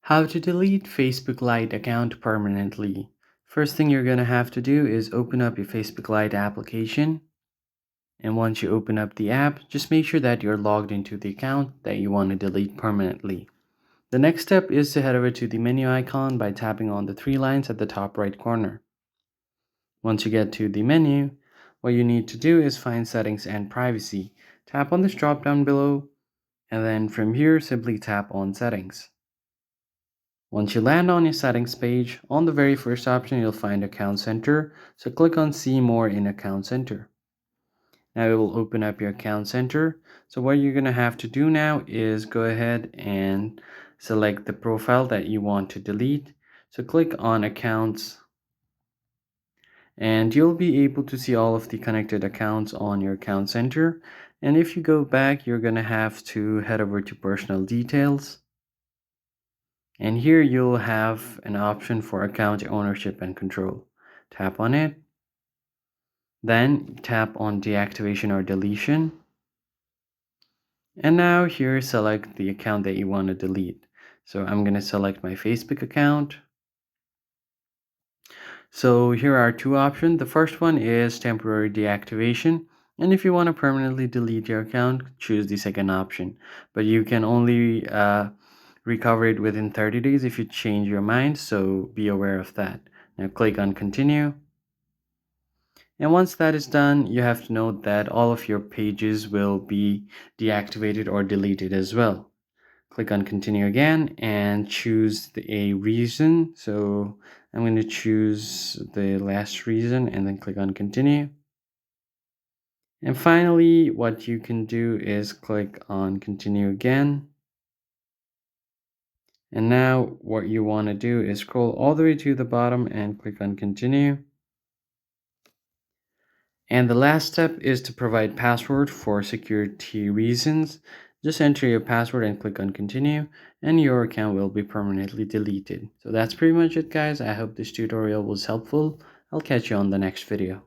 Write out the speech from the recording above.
How to delete Facebook Lite account permanently. First thing you're going to have to do is open up your Facebook Lite application. And once you open up the app, just make sure that you're logged into the account that you want to delete permanently. The next step is to head over to the menu icon by tapping on the three lines at the top right corner. Once you get to the menu, what you need to do is find Settings and Privacy. Tap on this drop down below, and then from here, simply tap on Settings. Once you land on your settings page, on the very first option you'll find Account Center, so click on See More in Account Center. Now it will open up your Account Center. So what you're going to have to do now is go ahead and select the profile that you want to delete. So click on Accounts, and you'll be able to see all of the connected accounts on your Account Center. And if you go back, you're going to have to head over to Personal Details. And here you'll have an option for account ownership and control. Tap on it. Then tap on deactivation or deletion. And now here select the account that you want to delete. So I'm going to select my Facebook account. So here are two options. The first one is temporary deactivation. And if you want to permanently delete your account, choose the second option. But you can only recover it within 30 days if you change your mind, so be aware of that. Now click on continue. And once that is done, you have to note that all of your pages will be deactivated or deleted as well. Click on continue again and choose a reason. So I'm going to choose the last reason and then click on continue. And finally, what you can do is click on continue again. And now what you want to do is scroll all the way to the bottom and click on continue. And the last step is to provide password for security reasons. Just enter your password and click on continue, and your account will be permanently deleted. So that's pretty much it, guys. I hope this tutorial was helpful. I'll catch you on the next video.